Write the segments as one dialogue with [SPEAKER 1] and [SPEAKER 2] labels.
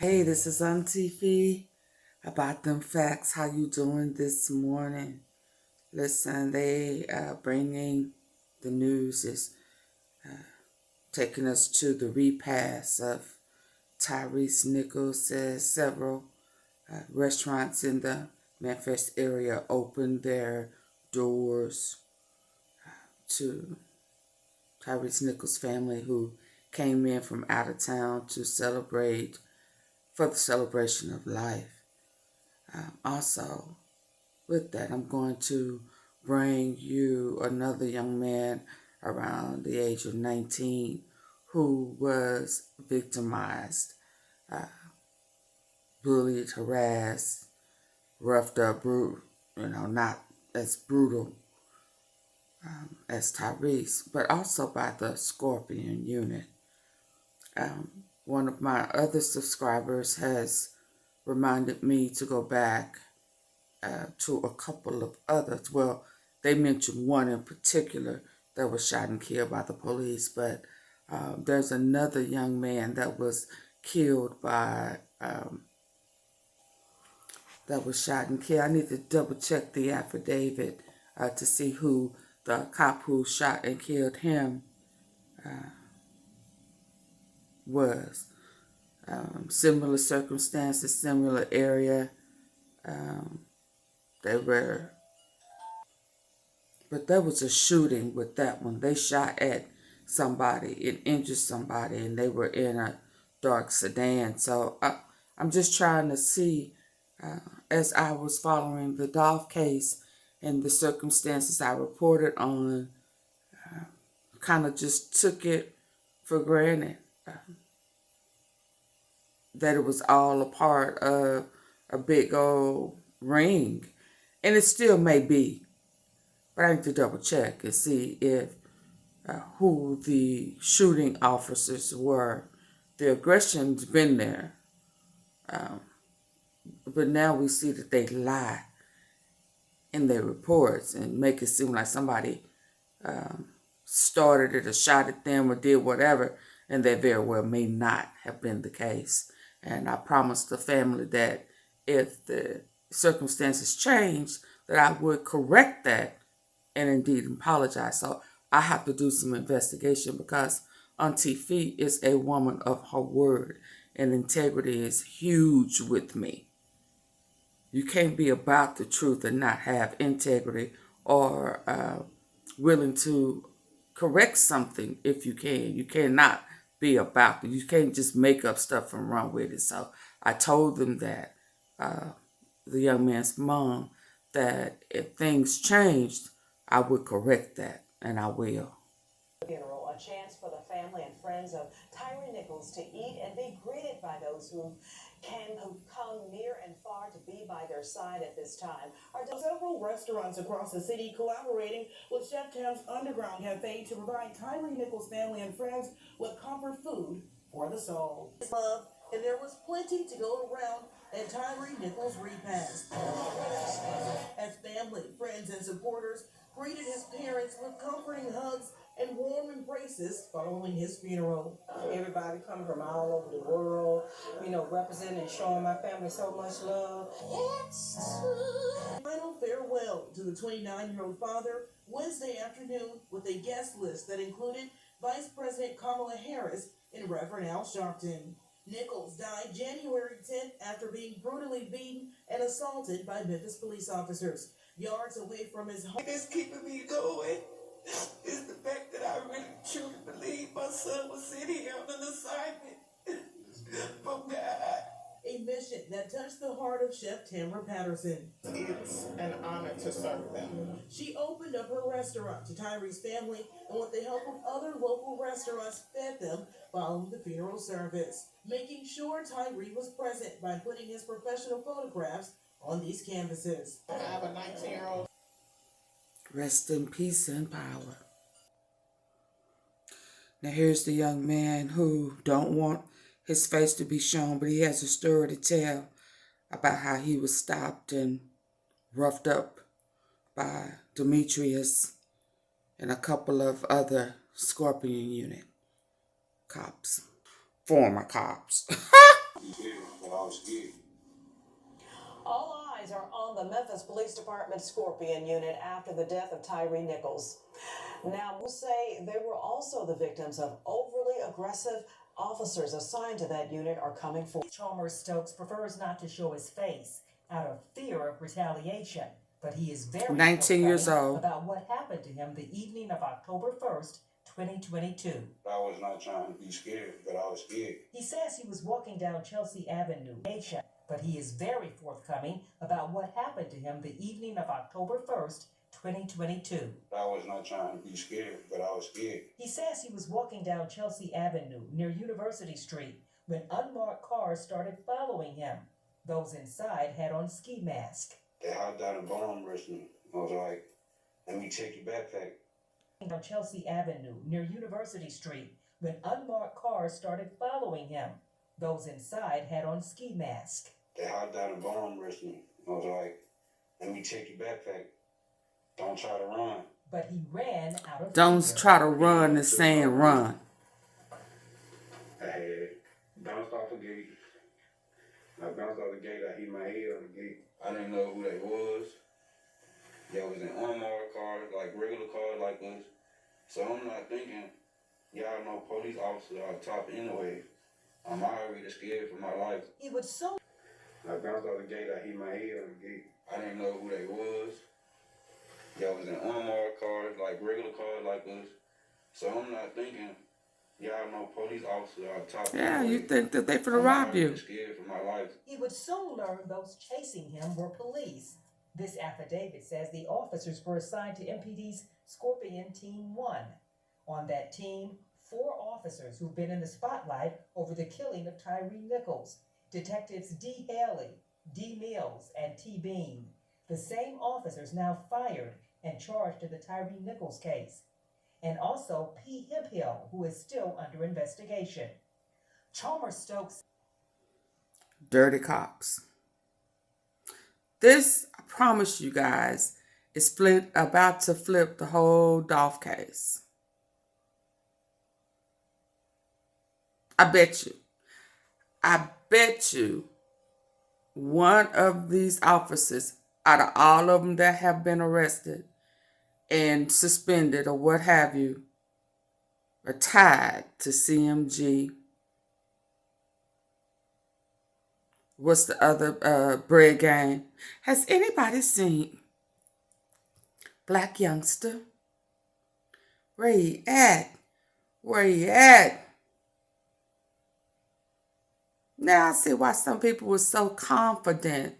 [SPEAKER 1] Hey, this is AunTeaFee. About them facts. How you doing this morning? Listen, they bringing the news is taking us to the repast of Tyrese Nichols. Says several restaurants in the Memphis area opened their doors to Tyrese Nichols' family, who came in from out of town to celebrate for the celebration of life. Also, with that, I'm going to bring you another young man around the age of 19 who was victimized, bullied, harassed, roughed up, not as brutal as Tyrese, but also by the Scorpion unit. One of my other subscribers has reminded me to go back to a couple of others. Well, they mentioned one in particular that was shot and killed by the police, but there's another young man that was killed by, that was shot and killed. I need to double check the affidavit to see who the cop who shot and killed him was. Similar circumstances, similar area. But there was a shooting with that one. They shot at somebody and injured somebody, and they were in a dark sedan. So I'm just trying to see, as I was following the ADOLPH case and the circumstances I reported on, kind of just took it for granted. That it was all a part of a big old ring. And it still may be. But I need to double check and see if who the shooting officers were. The aggression's been there. But now we see that they lie in their reports and make it seem like somebody started it or shot at them or did whatever, and that very well may not have been the case. And I promised the family that if the circumstances changed, that I would correct that and indeed apologize. So I have to do some investigation because AunTeaFee is a woman of her word, and integrity is huge with me. You can't be about the truth and not have integrity or willing to correct something if you can. You cannot be about it. You can't just make up stuff and run with it. So I told them that, the young man's mom, that if things changed, I would correct that, and I will.
[SPEAKER 2] Funeral, a chance for the family and friends of Tyrese Nichols to eat and be greeted by those who've come near and far to be by their side at this time.
[SPEAKER 3] Several restaurants across the city collaborating with Chef Tam's Underground Cafe to provide Tyrese Nichols' family and friends with comfort food for the soul. Love, and there was plenty to go around at Tyrese Nichols' repast, as family, friends, and supporters greeted his parents with comforting hugs and warm embraces following his funeral.
[SPEAKER 4] Everybody coming from all over the world, representing and showing my family so much love.
[SPEAKER 3] Final farewell to the 29-year-old father Wednesday afternoon with a guest list that included Vice President Kamala Harris and Reverend Al Sharpton. Nichols died January 10th after being brutally beaten and assaulted by Memphis police officers, yards away from his home.
[SPEAKER 5] It's keeping me going is the fact that I really truly believe my son was sitting here on an assignment from God.
[SPEAKER 3] A mission that touched the heart of Chef Tamara Patterson.
[SPEAKER 5] It's an honor to serve them.
[SPEAKER 3] She opened up her restaurant to Tyrese's family, and with the help of other local restaurants, fed them following the funeral service, making sure Tyrese was present by putting his professional photographs on these canvases.
[SPEAKER 5] I have a 19-year-old.
[SPEAKER 1] Rest in peace and power. Now here's the young man who don't want his face to be shown, but he has a story to tell about how he was stopped and roughed up by Demetrius and a couple of other Scorpion unit cops, former cops.
[SPEAKER 5] was scared.
[SPEAKER 2] All eyes are on the Memphis Police Department Scorpion unit after the death of Tyree Nichols. Now, we'll say they were also the victims of overly aggressive officers assigned to that unit are coming forward.
[SPEAKER 6] Chalmers Stokes prefers not to show his face out of fear of retaliation, but he is very
[SPEAKER 1] 19 years old.
[SPEAKER 6] about what happened to him the evening of October 1st, 2022.
[SPEAKER 5] I was not trying to be scared, but I was scared.
[SPEAKER 6] He says he was walking down Chelsea Avenue, but he is very forthcoming about what happened to him the evening of October 1st, 2022.
[SPEAKER 5] I was not trying to be scared, but I was scared.
[SPEAKER 6] He says he was walking down Chelsea Avenue near University Street when unmarked cars started following him. Those inside had on ski masks.
[SPEAKER 5] They hopped out and bomb rushed me. I was like, let me check your backpack.
[SPEAKER 6] On Chelsea Avenue near University Street when unmarked cars started following him. Those inside had on ski masks.
[SPEAKER 5] They hopped out and bomb rushed me. I was like, let me check your backpack. Don't try to run.
[SPEAKER 6] But he ran out of
[SPEAKER 1] Don't
[SPEAKER 6] fear.
[SPEAKER 1] try to run the saying run.
[SPEAKER 5] I had bounced off a gate. I bounced off the gate. I hit my head on the gate. I didn't know who they was. They was in unmarked cars, like regular cars like us. So I'm not thinking, y'all know police officers are top anyway. I'm already scared for my life.
[SPEAKER 6] He would so
[SPEAKER 5] I bounced off the gate. I hit my head on the gate. I didn't know who they was. Y'all was in unmarked cars, like regular cars like us. So I'm not thinking, y'all know police officers are top.
[SPEAKER 1] Yeah,
[SPEAKER 5] anyway.
[SPEAKER 1] you think that they finna
[SPEAKER 5] I'm
[SPEAKER 1] rob
[SPEAKER 5] already
[SPEAKER 1] you.
[SPEAKER 5] scared for my life.
[SPEAKER 6] He would soon learn those chasing him were police. This affidavit says the officers were assigned to MPD's Scorpion Team 1. On that team, 4 officers who've been in the spotlight over the killing of Tyree Nichols. Detectives D. Haley, D. Mills, and T. Bean. The same officers now fired and charged in the Tyree Nichols case. And also P. Hemphill, who is still under investigation. Chalmers Stokes.
[SPEAKER 1] Dirty cops. This, I promise you guys, is about to flip the whole Dolph case. I bet you one of these officers, out of all of them that have been arrested and suspended or what have you, are tied to CMG. What's the other bread gang? Has anybody seen Black Youngster? Where he at? Where he at? Now I see why some people were so confident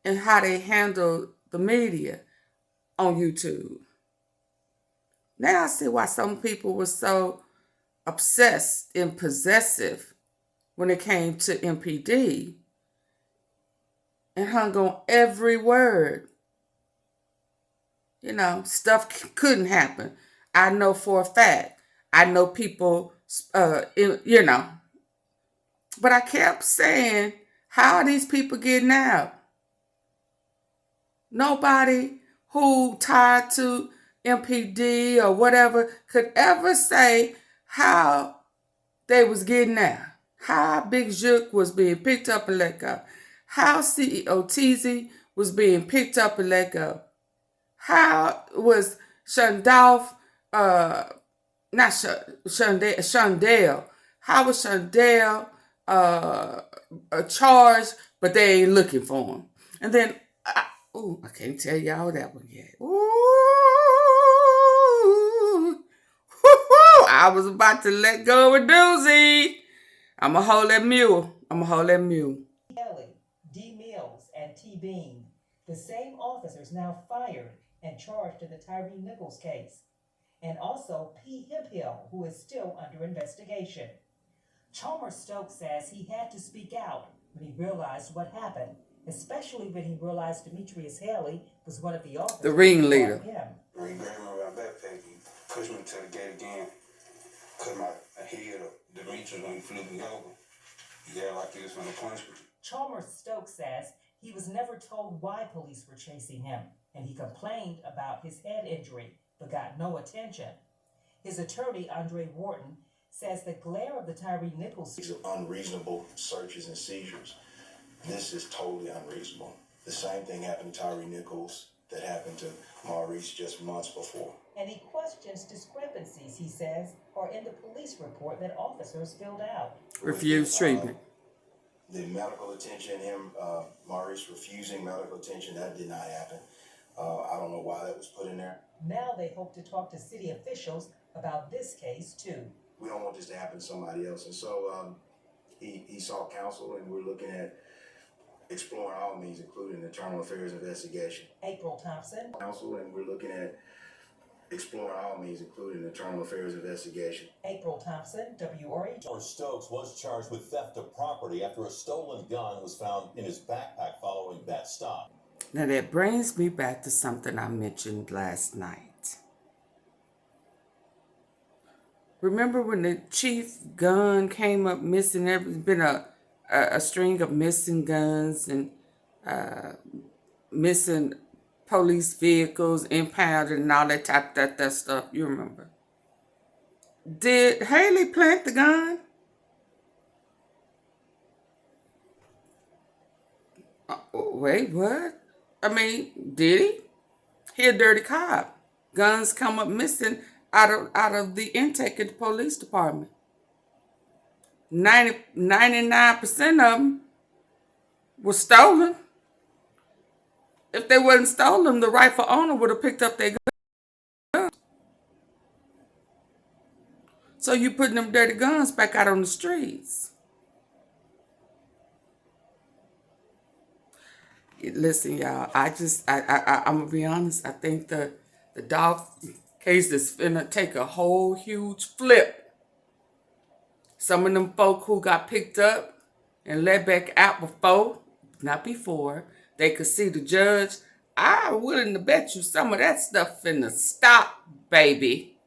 [SPEAKER 1] in how they handled the media on YouTube. Now I see why some people were so obsessed and possessive when it came to MPD and hung on every word. You know, stuff couldn't happen. I know for a fact. I know people, you know. But I kept saying, how are these people getting out? Nobody who tied to MPD or whatever could ever say how they was getting out. How Big Zook was being picked up and let go. How CEO Teasy was being picked up and let go. How was Shondale, Shondale. How was Shondale charged, but they ain't looking for him? And then, I can't tell y'all that one yet. I was about to let go of a doozy. I'ma hold that mule.
[SPEAKER 6] Kelly, D. Mills, and T. Bean. The same officers now fired and charged in the Tyree Nichols case. And also P. Hemphill, who is still under investigation. Chalmers Stokes says he had to speak out when he realized what happened, especially when he realized Demetrius Haley was one of the officers.
[SPEAKER 1] The ringleader.
[SPEAKER 5] When he grabbed me around my backpack, he pushed me to the gate again, cut my head up. Demetrius, when he flipped me over, he got like he was going to punch me.
[SPEAKER 6] Chalmers Stokes says he was never told why police were chasing him, and he complained about his head injury, but got no attention. His attorney, Andre Wharton, says the glare of the Tyree Nichols.
[SPEAKER 7] These are unreasonable searches and seizures. This is totally unreasonable. The same thing happened to Tyree Nichols that happened to Maurice just months before.
[SPEAKER 6] And he questions discrepancies, he says, are in the police report that officers filled out.
[SPEAKER 1] Refused treatment.
[SPEAKER 7] The medical attention, Maurice refusing medical attention, that did not happen. I don't know why that was put in there.
[SPEAKER 6] Now they hope to talk to city officials about this case, too.
[SPEAKER 7] We don't want this to happen to somebody else. And so he sought counsel, and we're looking at exploring all means, including an internal affairs investigation.
[SPEAKER 6] April Thompson.
[SPEAKER 7] Counsel, and we're looking at exploring all means, including an internal affairs investigation.
[SPEAKER 6] April Thompson, WRE.
[SPEAKER 8] George Stokes was charged with theft of property after a stolen gun was found in his backpack following that stop.
[SPEAKER 1] Now that brings me back to something I mentioned last night. Remember when the chief gun came up missing? There's been a string of missing guns and missing police vehicles, impounded, and all that type that stuff. You remember? Did Haley plant the gun? Wait, what? I mean, did he? He a dirty cop. Guns come up missing out of the intake of the police department. 99% of them were stolen. If they wasn't stolen, the rightful owner would have picked up their guns. So you putting them dirty guns back out on the streets. Listen, y'all, I'm going to be honest. I think the dog case is finna take a whole huge flip. Some of them folk who got picked up and let back out not before, they could see the judge. I'm willing to bet you some of that stuff finna stop, baby.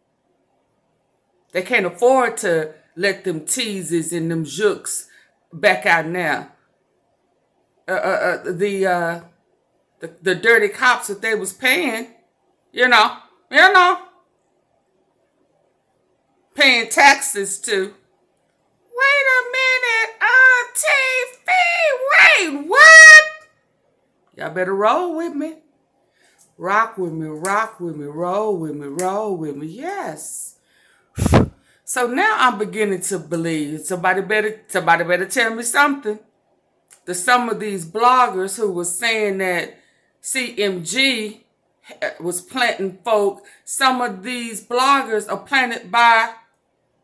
[SPEAKER 1] They can't afford to let them teases and them jooks back out now. The dirty cops that they was paying, paying taxes to. Wait a minute, AunTeaFee, wait, what? Y'all better roll with me. Rock with me, roll with me, yes. So now I'm beginning to believe, somebody better tell me something. That some of these bloggers who was saying that CMG was planting folk, some of these bloggers are planted by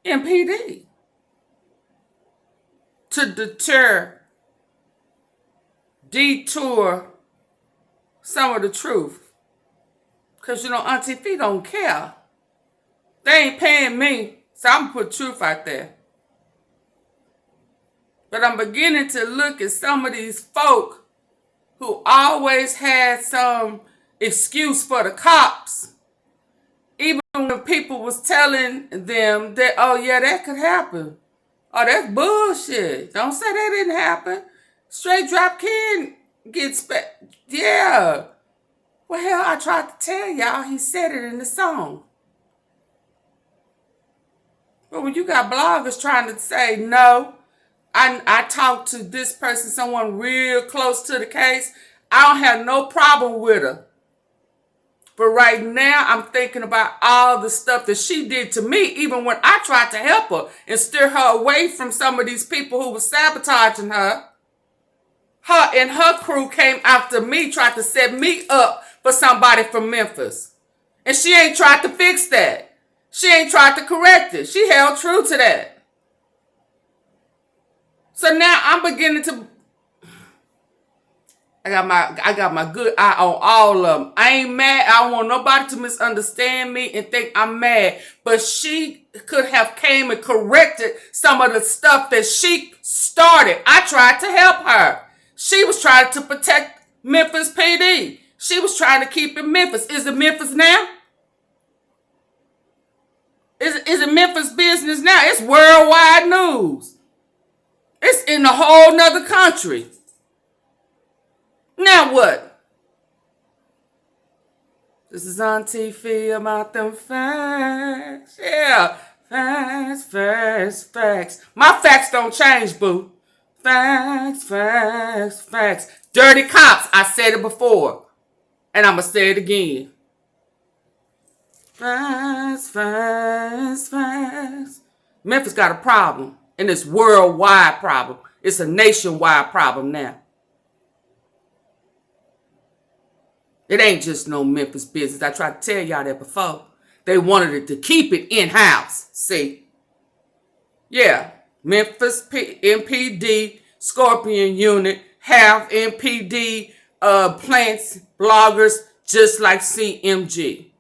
[SPEAKER 1] MPD to detour some of the truth. Because, AunTeaFee don't care. They ain't paying me, so I'm going to put truth out there. But I'm beginning to look at some of these folk who always had some excuse for the cops. Even when people was telling them that, oh yeah, that could happen. Oh, that's bullshit. Don't say that didn't happen. Straight drop kid gets back. Yeah. Well, hell, I tried to tell y'all. He said it in the song. But when you got bloggers trying to say no, I talked to this person, someone real close to the case. I don't have no problem with her. But right now, I'm thinking about all the stuff that she did to me, even when I tried to help her and steer her away from some of these people who were sabotaging her. Her and her crew came after me, tried to set me up for somebody from Memphis. And she ain't tried to fix that. She ain't tried to correct it. She held true to that. So now I'm beginning to, I got my good eye on all of them. I ain't mad. I don't want nobody to misunderstand me and think I'm mad. But she could have came and corrected some of the stuff that she started. I tried to help her. She was trying to protect Memphis PD. She was trying to keep it Memphis. Is it Memphis now? Is it Memphis business now? It's worldwide news. It's in a whole nother country. Now what? This is AunTeaFee about them facts. Yeah, Facts, facts, facts. My facts don't change, boo. Facts, facts, facts. Dirty cops. I said it before. And I'm going to say it again. Facts, facts, facts. Memphis got a problem. And it's a worldwide problem. It's a nationwide problem now. It ain't just no Memphis business. I tried to tell y'all that before. They wanted it to keep it in-house. See? Yeah. Memphis MPD, Scorpion Unit, have MPD plants, bloggers, just like CMG.